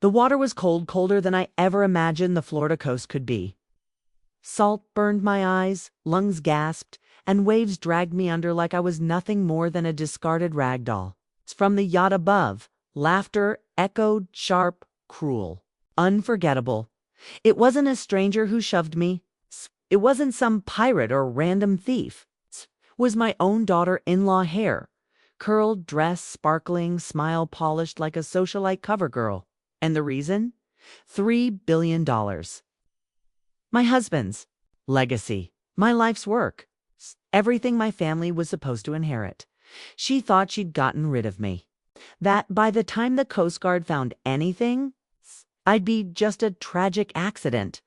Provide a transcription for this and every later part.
The water was cold, colder than I ever imagined the Florida coast could be. Salt burned my eyes, lungs gasped, and waves dragged me under like I was nothing more than a discarded rag doll. From the yacht above, laughter echoed, sharp, cruel, unforgettable. It wasn't a stranger who shoved me. It wasn't some pirate or random thief. It was my own daughter-in-law hair, curled, dress sparkling, smile polished like a socialite cover girl. And the reason? $3 billion. My husband's legacy, my life's work, everything my family was supposed to inherit. She thought she'd gotten rid of me. That by the time the Coast Guard found anything, I'd be just a tragic accident.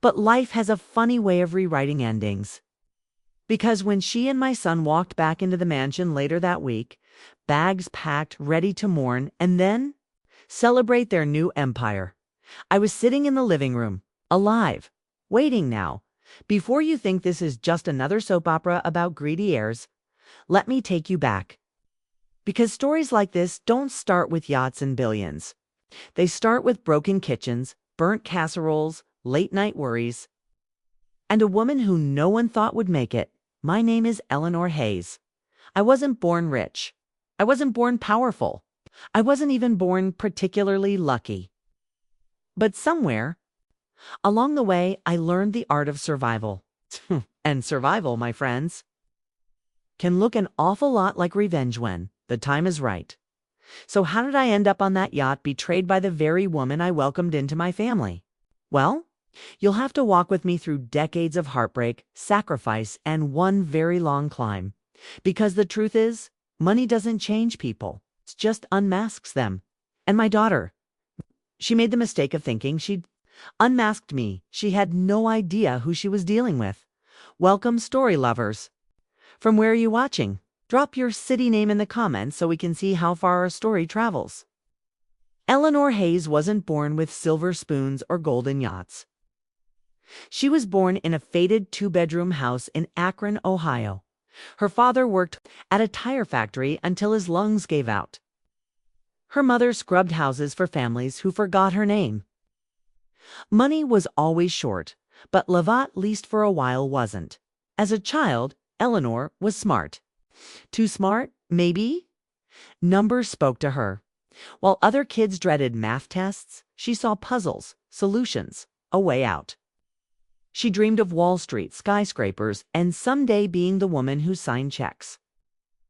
But life has a funny way of rewriting endings. Because when she and my son walked back into the mansion later that week, bags packed, ready to mourn, and then celebrate their new empire, I was sitting in the living room, alive, waiting now. Before you think this is just another soap opera about greedy heirs, let me take you back. Because stories like this don't start with yachts and billions. They start with broken kitchens, burnt casseroles, late-night worries, and a woman who no one thought would make it. My name is Eleanor Hayes. I wasn't born rich. I wasn't born powerful. I wasn't even born particularly lucky. But somewhere along the way, I learned the art of survival. And survival, my friends, can look an awful lot like revenge when the time is right. So how did I end up on that yacht, betrayed by the very woman I welcomed into my family? Well, you'll have to walk with me through decades of heartbreak, sacrifice, and one very long climb. Because the truth is, money doesn't change people. It just unmasks them. And my daughter, she made the mistake of thinking she'd unmasked me. She had no idea who she was dealing with. Welcome, story lovers. From where are you watching? Drop your city name in the comments so we can see how far our story travels. Eleanor Hayes wasn't born with silver spoons or golden yachts. She was born in a faded two-bedroom house in Akron, Ohio. Her father worked at a tire factory until his lungs gave out. Her mother scrubbed houses for families who forgot her name. Money was always short, but Lavat, at least for a while, wasn't. As a child, Eleanor was smart. Too smart, maybe? Numbers spoke to her. While other kids dreaded math tests, she saw puzzles, solutions, a way out. She dreamed of Wall Street, skyscrapers, and someday being the woman who signed checks.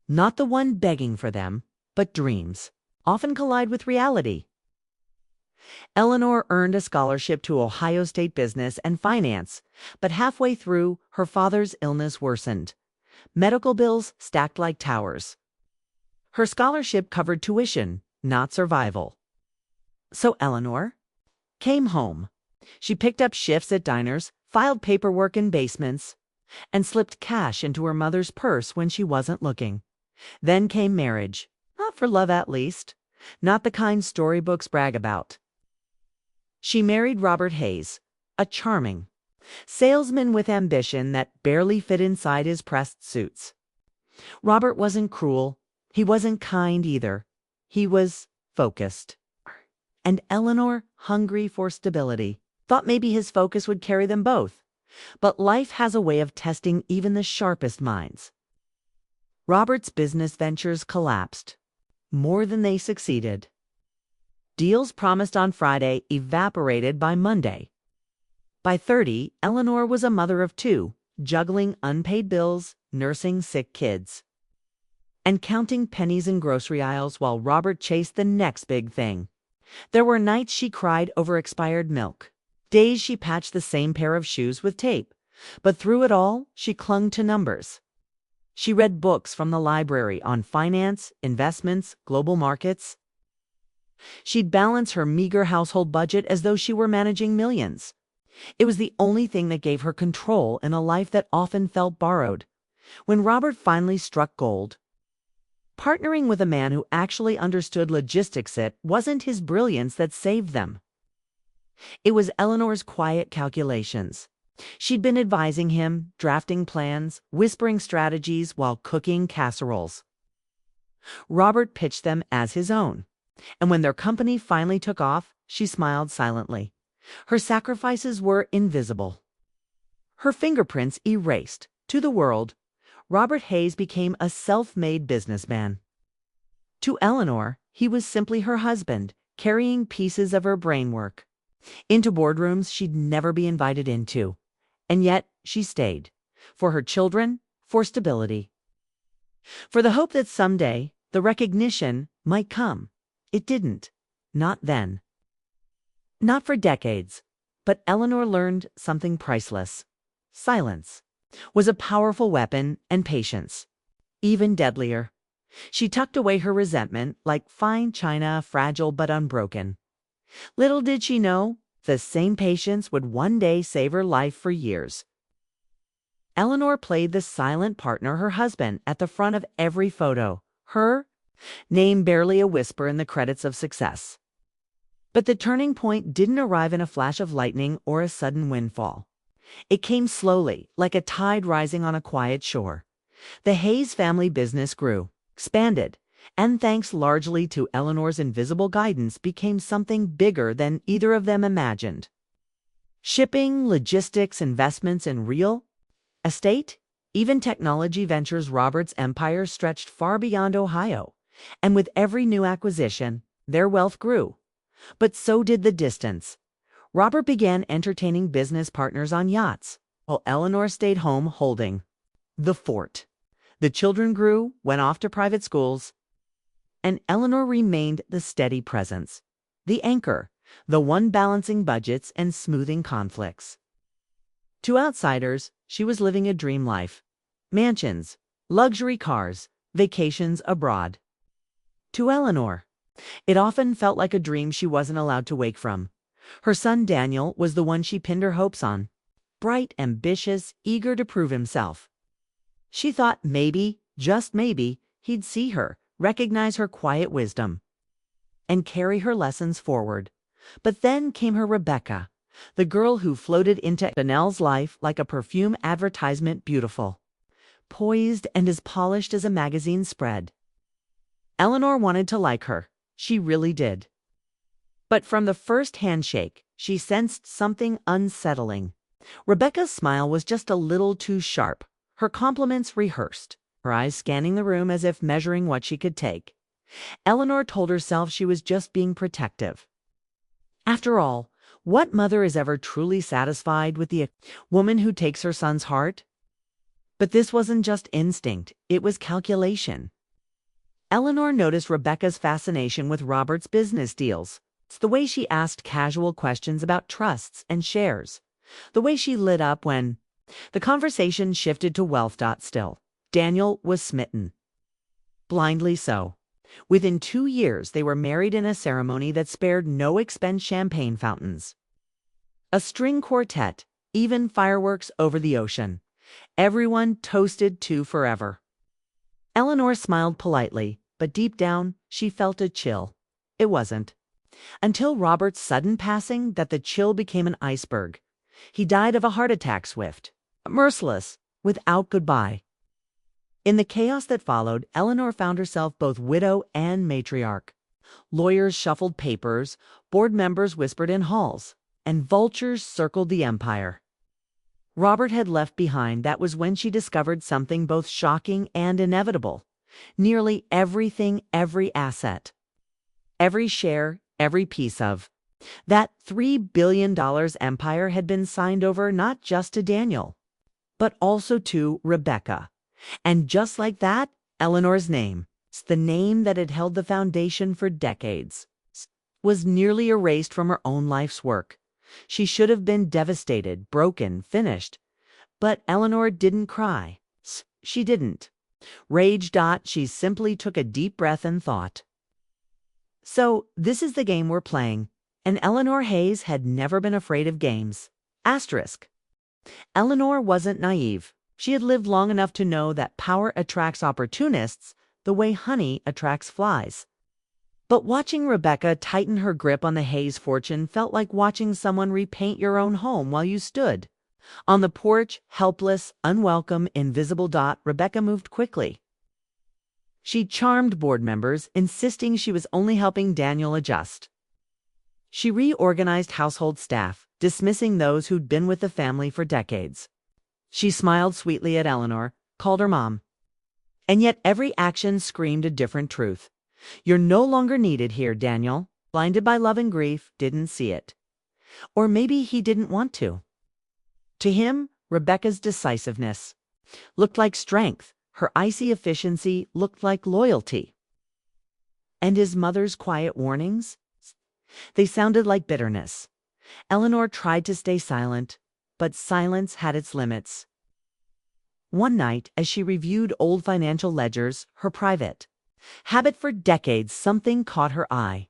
Not the one begging for them, but dreams often collide with reality. Eleanor earned a scholarship to Ohio State Business and Finance, but halfway through, her father's illness worsened. Medical bills stacked like towers. Her scholarship covered tuition, not survival. So Eleanor came home. She picked up shifts at diners, filed paperwork in basements, and slipped cash into her mother's purse when she wasn't looking. Then came marriage. Not for love, at least. Not the kind storybooks brag about. She married Robert Hayes, a charming salesman with ambition that barely fit inside his pressed suits. Robert wasn't cruel. He wasn't kind either. He was focused. And Eleanor, hungry for stability, thought maybe his focus would carry them both. But life has a way of testing even the sharpest minds. Robert's business ventures collapsed more than they succeeded. Deals promised on Friday evaporated by Monday. By 30, Eleanor was a mother of two, juggling unpaid bills, nursing sick kids, and counting pennies in grocery aisles while Robert chased the next big thing. There were nights she cried over expired milk, days she patched the same pair of shoes with tape, but through it all, she clung to numbers. She read books from the library on finance, investments, global markets. She'd balance her meager household budget as though she were managing millions. It was the only thing that gave her control in a life that often felt borrowed. When Robert finally struck gold, partnering with a man who actually understood logistics, it wasn't his brilliance that saved them. It was Eleanor's quiet calculations. She'd been advising him, drafting plans, whispering strategies while cooking casseroles. Robert pitched them as his own. And when their company finally took off, she smiled silently. Her sacrifices were invisible. Her fingerprints erased. To the world, Robert Hayes became a self-made businessman. To Eleanor, he was simply her husband, carrying pieces of her brain work into boardrooms she'd never be invited into. And yet she stayed. For her children, for stability. For the hope that someday the recognition might come. It didn't. Not then. Not for decades. But Eleanor learned something priceless. Silence was a powerful weapon, and patience, even deadlier. She tucked away her resentment like fine china, fragile but unbroken. Little did she know, the same patience would one day save her life for years. Eleanor played the silent partner, her husband, at the front of every photo, her name barely a whisper in the credits of success. But the turning point didn't arrive in a flash of lightning or a sudden windfall. It came slowly, like a tide rising on a quiet shore. The Hayes family business grew, expanded, and thanks largely to Eleanor's invisible guidance, became something bigger than either of them imagined. Shipping, logistics, investments in real estate, even technology ventures. Robert's empire stretched far beyond Ohio, and with every new acquisition, their wealth grew. But so did the distance. Robert began entertaining business partners on yachts, while Eleanor stayed home holding the fort. The children grew, went off to private schools, and Eleanor remained the steady presence, the anchor, the one balancing budgets and smoothing conflicts. To outsiders, she was living a dream life. Mansions, luxury cars, vacations abroad. To Eleanor, it often felt like a dream she wasn't allowed to wake from. Her son Daniel was the one she pinned her hopes on. Bright, ambitious, eager to prove himself. She thought maybe, just maybe, he'd see her, recognize her quiet wisdom, and carry her lessons forward. But then came her Rebecca, the girl who floated into Chanel's life like a perfume advertisement, beautiful, poised, and as polished as a magazine spread. Eleanor wanted to like her. She really did. But from the first handshake, she sensed something unsettling. Rebecca's smile was just a little too sharp, her compliments rehearsed, her eyes scanning the room as if measuring what she could take. Eleanor told herself she was just being protective. After all, what mother is ever truly satisfied with the woman who takes her son's heart? But this wasn't just instinct, it was calculation. Eleanor noticed Rebecca's fascination with Robert's business deals. It's the way she asked casual questions about trusts and shares. The way she lit up when the conversation shifted to wealth. Still, Daniel was smitten. Blindly so. Within 2 years, they were married in a ceremony that spared no expense: champagne fountains, a string quartet, even fireworks over the ocean. Everyone toasted to forever. Eleanor smiled politely, but deep down, she felt a chill. It wasn't until Robert's sudden passing that the chill became an iceberg. He died of a heart attack, swift, merciless, without goodbye. In the chaos that followed, Eleanor found herself both widow and matriarch. Lawyers shuffled papers, board members whispered in halls, and vultures circled the empire. Robert had left behind. That was when she discovered something both shocking and inevitable. Nearly everything, every asset, every share, every piece of that $3 billion empire had been signed over not just to Daniel, but also to Rebecca. And just like that, Eleanor's name, the name that had held the foundation for decades, was nearly erased from her own life's work. She should have been devastated, broken, finished. But Eleanor didn't cry. She didn't rage. She simply took a deep breath and thought. So, this is the game we're playing. And Eleanor Hayes had never been afraid of games. Asterisk. Eleanor wasn't naive. She had lived long enough to know that power attracts opportunists the way honey attracts flies. But watching Rebecca tighten her grip on the Hayes fortune felt like watching someone repaint your own home while you stood on the porch, helpless, unwelcome, invisible. Rebecca moved quickly. She charmed board members, insisting she was only helping Daniel adjust. She reorganized household staff, dismissing those who'd been with the family for decades. She smiled sweetly at Eleanor, called her mom. And yet every action screamed a different truth. You're no longer needed here, Daniel. Blinded by love and grief, didn't see it. Or maybe he didn't want to. To him, Rebecca's decisiveness looked like strength. Her icy efficiency looked like loyalty. And his mother's quiet warnings? They sounded like bitterness. Eleanor tried to stay silent, but silence had its limits. One night, as she reviewed old financial ledgers, her private habit for decades, something caught her eye.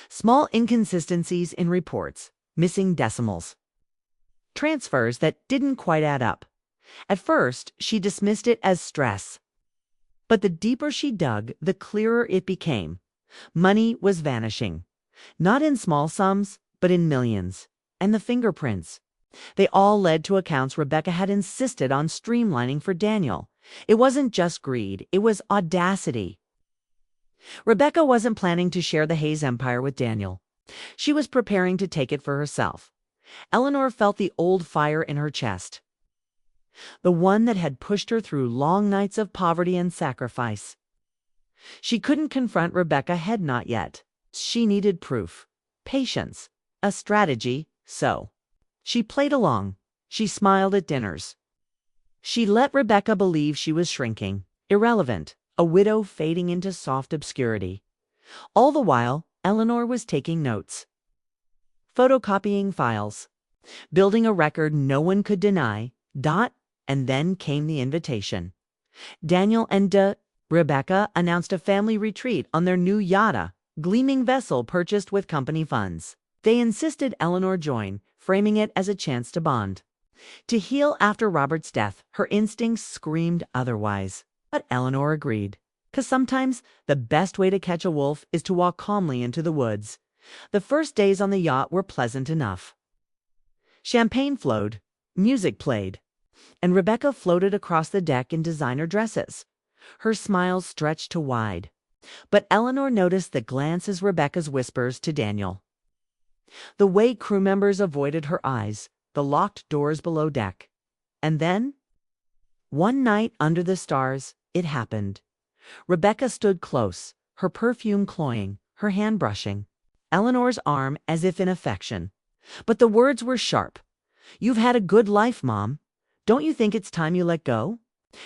Small inconsistencies in reports, missing decimals, transfers that didn't quite add up. At first, she dismissed it as stress. But the deeper she dug, the clearer it became. Money was vanishing. Not in small sums, but in millions. And the fingerprints. They all led to accounts Rebecca had insisted on streamlining for Daniel. It wasn't just greed, it was audacity. Rebecca wasn't planning to share the Hayes empire with Daniel. She was preparing to take it for herself. Eleanor felt the old fire in her chest. The one that had pushed her through long nights of poverty and sacrifice. She couldn't confront Rebecca head not yet. She needed proof, patience, a strategy, so she played along. She smiled at dinners. She let Rebecca believe she was shrinking, irrelevant, a widow fading into soft obscurity. All the while, Eleanor was taking notes, photocopying files, building a record no one could deny. And then came the invitation. Daniel and Rebecca announced a family retreat on their new Yacht, gleaming vessel purchased with company funds. They insisted Eleanor join, framing it as a chance to bond. To heal after Robert's death, her instincts screamed otherwise. But Eleanor agreed. 'Cause sometimes the best way to catch a wolf is to walk calmly into the woods. The first days on the yacht were pleasant enough. Champagne flowed, music played, and Rebecca floated across the deck in designer dresses. Her smile stretched to wide. But Eleanor noticed the glances Rebecca's whispers to Daniel. The way crew members avoided her eyes, the locked doors below deck. And then, one night under the stars, it happened. Rebecca stood close, her perfume cloying, her hand brushing Eleanor's arm as if in affection. But the words were sharp. "You've had a good life, Mom. Don't you think it's time you let go?"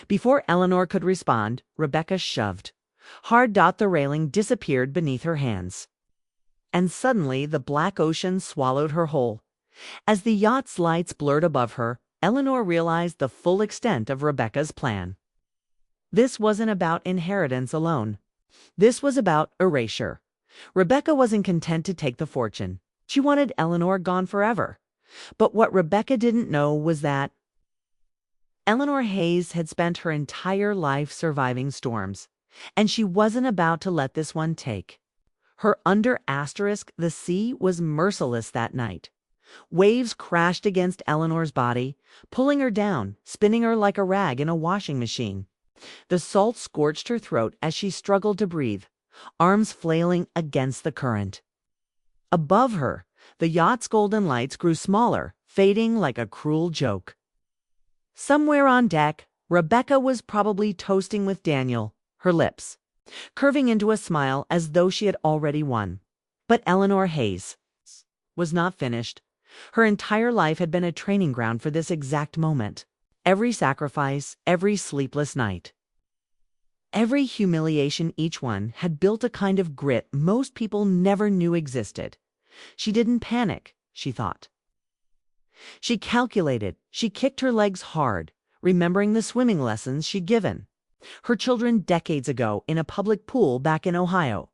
Before Eleanor could respond, Rebecca shoved. The railing disappeared beneath her hands. And suddenly the black ocean swallowed her whole. As the yacht's lights blurred above her, Eleanor realized the full extent of Rebecca's plan. This wasn't about inheritance alone. This was about erasure. Rebecca wasn't content to take the fortune. She wanted Eleanor gone forever. But what Rebecca didn't know was that Eleanor Hayes had spent her entire life surviving storms, and she wasn't about to let this one take. Her the sea was merciless that night. Waves crashed against Eleanor's body, pulling her down, spinning her like a rag in a washing machine. The salt scorched her throat as she struggled to breathe, arms flailing against the current. Above her, the yacht's golden lights grew smaller, fading like a cruel joke. Somewhere on deck, Rebecca was probably toasting with Daniel, her lips curving into a smile as though she had already won. But Eleanor Hayes was not finished. Her entire life had been a training ground for this exact moment. Every sacrifice, every sleepless night, every humiliation, each one had built a kind of grit most people never knew existed. She didn't panic, she thought. She calculated. She kicked her legs hard, remembering the swimming lessons she'd given her children decades ago in a public pool back in Ohio.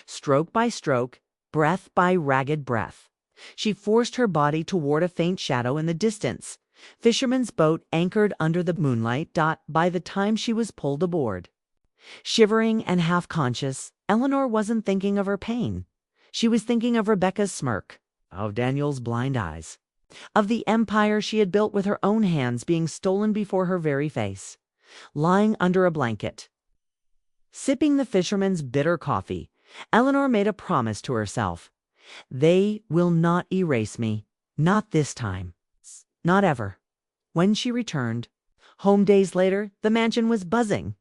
Stroke by stroke, breath by ragged breath, she forced her body toward a faint shadow in the distance. Fisherman's boat anchored under the moonlight. By the time she was pulled aboard, shivering and half-conscious, Eleanor wasn't thinking of her pain. She was thinking of Rebecca's smirk, of Daniel's blind eyes, of the empire she had built with her own hands being stolen before her very face, lying under a blanket. Sipping the fisherman's bitter coffee, Eleanor made a promise to herself. They will not erase me. Not this time. Not ever. When she returned, home days later, the mansion was buzzing.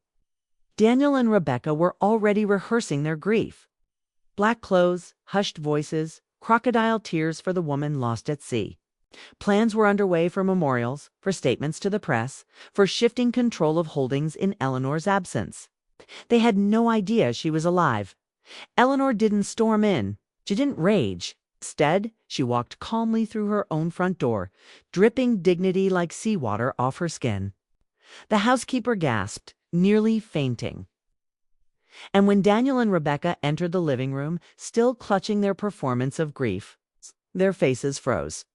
Daniel and Rebecca were already rehearsing their grief. Black clothes, hushed voices, crocodile tears for the woman lost at sea. Plans were underway for memorials, for statements to the press, for shifting control of holdings in Eleanor's absence. They had no idea she was alive. Eleanor didn't storm in. She didn't rage. Instead, she walked calmly through her own front door, dripping dignity like seawater off her skin. The housekeeper gasped, nearly fainting. And when Daniel and Rebecca entered the living room, still clutching their performance of grief, their faces froze.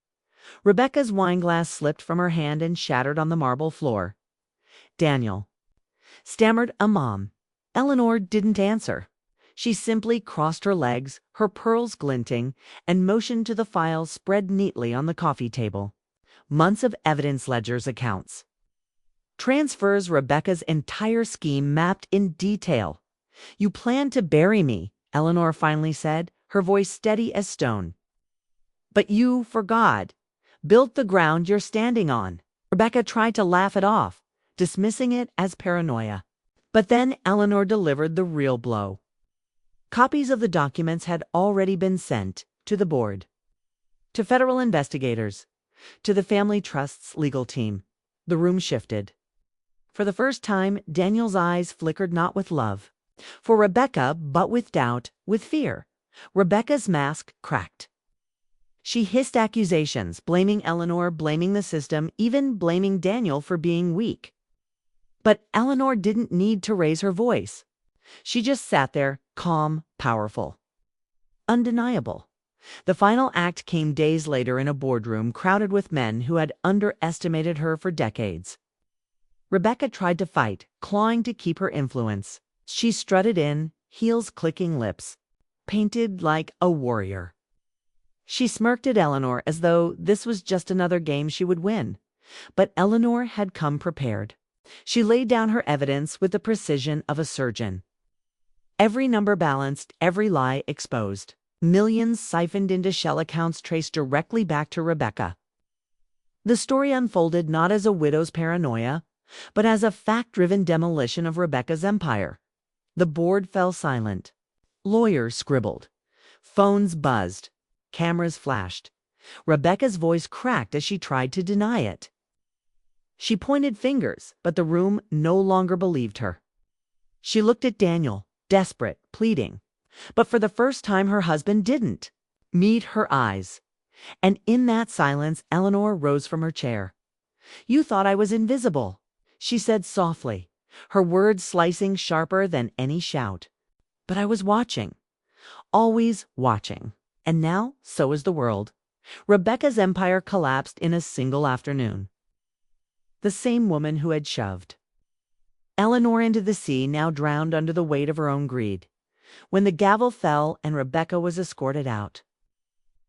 Rebecca's wineglass slipped from her hand and shattered on the marble floor. Daniel stammered a mom. Eleanor didn't answer. She simply crossed her legs, her pearls glinting, and motioned to the files spread neatly on the coffee table. Months of evidence ledgers accounts. Transfers Rebecca's entire scheme mapped in detail. "You plan to bury me," Eleanor finally said, her voice steady as stone. "But you, for God, built the ground you're standing on." Rebecca tried to laugh it off, dismissing it as paranoia. But then Eleanor delivered the real blow. Copies of the documents had already been sent to the board, to federal investigators, to the family trust's legal team. The room shifted. For the first time, Daniel's eyes flickered not with love for Rebecca, but with doubt, with fear. Rebecca's mask cracked. She hissed accusations, blaming Eleanor, blaming the system, even blaming Daniel for being weak. But Eleanor didn't need to raise her voice. She just sat there, calm, powerful, undeniable. The final act came days later in a boardroom crowded with men who had underestimated her for decades. Rebecca tried to fight, clawing to keep her influence. She strutted in, heels clicking lips, painted like a warrior. She smirked at Eleanor as though this was just another game she would win. But Eleanor had come prepared. She laid down her evidence with the precision of a surgeon. Every number balanced, every lie exposed. Millions siphoned into shell accounts traced directly back to Rebecca. The story unfolded not as a widow's paranoia, but as a fact-driven demolition of Rebecca's empire. The board fell silent. Lawyers scribbled. Phones buzzed. Cameras flashed. Rebecca's voice cracked as she tried to deny it. She pointed fingers, but the room no longer believed her. She looked at Daniel, desperate, pleading. But for the first time, her husband didn't meet her eyes. And in that silence, Eleanor rose from her chair. "You thought I was invisible," she said softly, her words slicing sharper than any shout. "But I was watching, always watching. And now, so is the world." Rebecca's empire collapsed in a single afternoon. The same woman who had shoved Eleanor into the sea now drowned under the weight of her own greed. When the gavel fell and Rebecca was escorted out,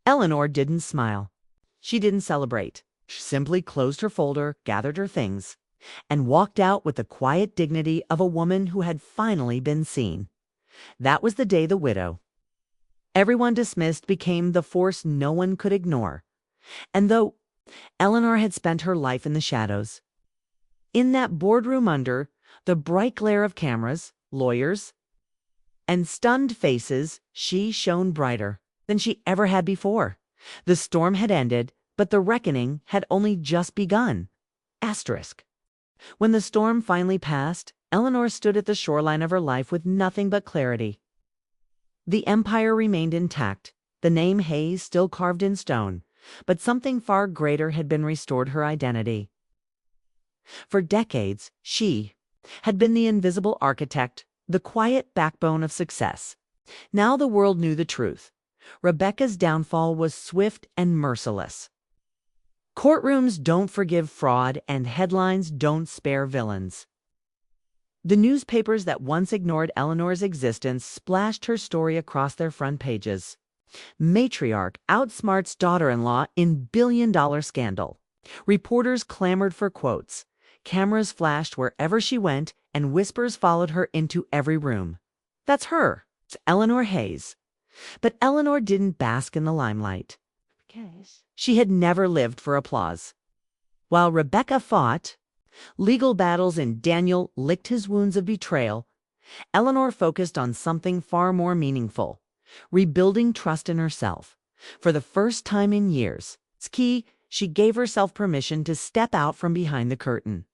Eleanor didn't smile. She didn't celebrate. She simply closed her folder, gathered her things, and walked out with the quiet dignity of a woman who had finally been seen. That was the day the widow, everyone dismissed, became the force no one could ignore. And though Eleanor had spent her life in the shadows, in that boardroom under the bright glare of cameras, lawyers, and stunned faces, she shone brighter than she ever had before. The storm had ended, but the reckoning had only just begun. Asterisk. When the storm finally passed, Eleanor stood at the shoreline of her life with nothing but clarity. The empire remained intact, the name Hayes still carved in stone, but something far greater had been restored: her identity. For decades, she had been the invisible architect, the quiet backbone of success. Now the world knew the truth. Rebecca's downfall was swift and merciless. Courtrooms don't forgive fraud, and headlines don't spare villains. The newspapers that once ignored Eleanor's existence splashed her story across their front pages. Matriarch outsmarts daughter-in-law in billion-dollar scandal. Reporters clamored for quotes. Cameras flashed wherever she went, and whispers followed her into every room. That's her. It's Eleanor Hayes. But Eleanor didn't bask in the limelight. She had never lived for applause. While Rebecca fought legal battles and Daniel licked his wounds of betrayal, Eleanor focused on something far more meaningful: rebuilding trust in herself. For the first time in years, it's key, she gave herself permission to step out from behind the curtain.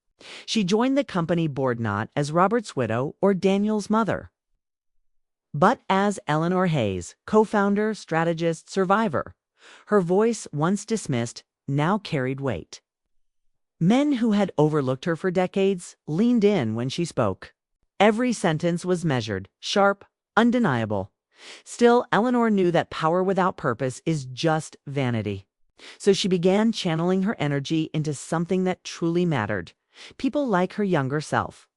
She joined the company board not as Robert's widow or Daniel's mother, but as Eleanor Hayes, co-founder, strategist, survivor. Her voice, once dismissed, now carried weight. Men who had overlooked her for decades leaned in when she spoke. Every sentence was measured, sharp, undeniable. Still, Eleanor knew that power without purpose is just vanity. So she began channeling her energy into something that truly mattered: people like her younger self.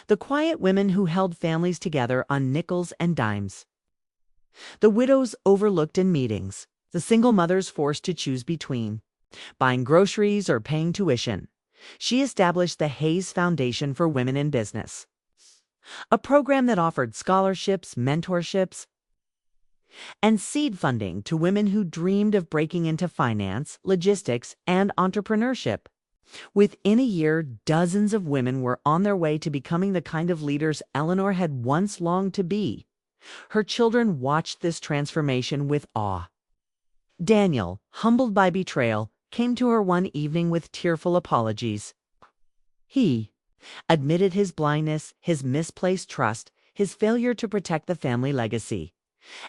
The quiet women who held families together on nickels and dimes. The widows overlooked in meetings. The single mothers forced to choose between buying groceries or paying tuition. She established the Hayes Foundation for Women in Business, a program that offered scholarships, mentorships, and seed funding to women who dreamed of breaking into finance, logistics, and entrepreneurship. Within a year, dozens of women were on their way to becoming the kind of leaders Eleanor had once longed to be. Her children watched this transformation with awe. Daniel, humbled by betrayal, came to her one evening with tearful apologies. He admitted his blindness, his misplaced trust, his failure to protect the family legacy.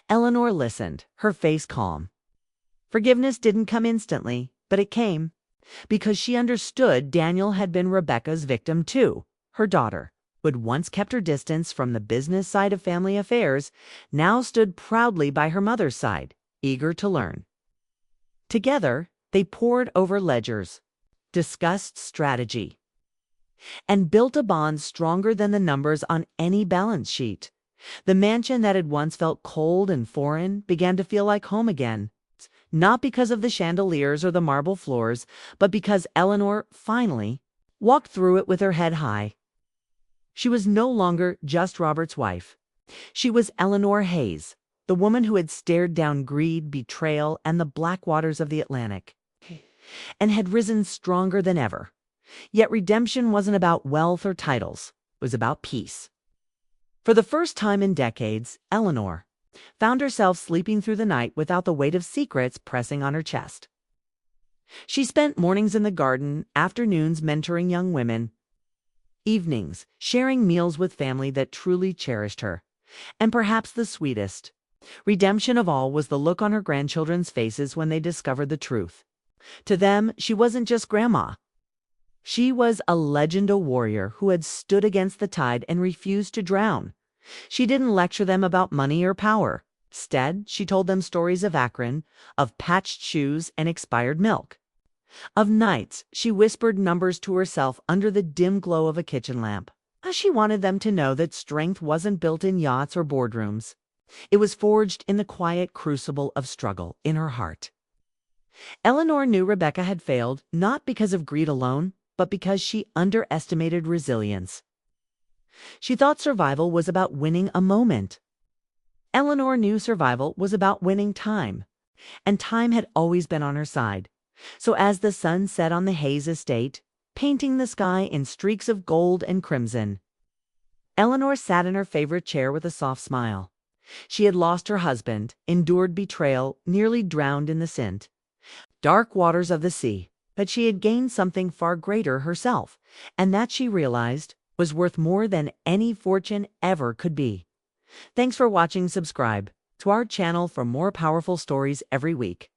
Eleanor listened, her face calm. Forgiveness didn't come instantly, but it came, because she understood Daniel had been Rebecca's victim too. Her daughter, who had once kept her distance from the business side of family affairs, now stood proudly by her mother's side, eager to learn. Together, they pored over ledgers, discussed strategy, and built a bond stronger than the numbers on any balance sheet. The mansion that had once felt cold and foreign began to feel like home again, not because of the chandeliers or the marble floors, but because Eleanor finally walked through it with her head high. She was no longer just Robert's wife. She was Eleanor Hayes, the woman who had stared down greed, betrayal, and the black waters of the Atlantic, and had risen stronger than ever. Yet redemption wasn't about wealth or titles. It was about peace. For the first time in decades, Eleanor found herself sleeping through the night without the weight of secrets pressing on her chest. She spent mornings in the garden, afternoons mentoring young women, evenings sharing meals with family that truly cherished her. And perhaps the sweetest redemption of all was the look on her grandchildren's faces when they discovered the truth. To them, she wasn't just grandma. She was a legend, a warrior who had stood against the tide and refused to drown. She didn't lecture them about money or power. Instead, she told them stories of Akron, of patched shoes and expired milk. Of nights, she whispered numbers to herself under the dim glow of a kitchen lamp. She wanted them to know that strength wasn't built in yachts or boardrooms. It was forged in the quiet crucible of struggle in her heart. Eleanor knew Rebecca had failed, not because of greed alone, but because she underestimated resilience. She thought survival was about winning a moment. Eleanor knew survival was about winning time, and time had always been on her side. So as the sun set on the Hayes estate, painting the sky in streaks of gold and crimson, Eleanor sat in her favorite chair with a soft smile. She had lost her husband, endured betrayal, nearly drowned in the Sint, dark waters of the sea, but she had gained something far greater herself, and that she realized was worth more than any fortune ever could be. Thanks for watching. Subscribe to our channel for more powerful stories every week.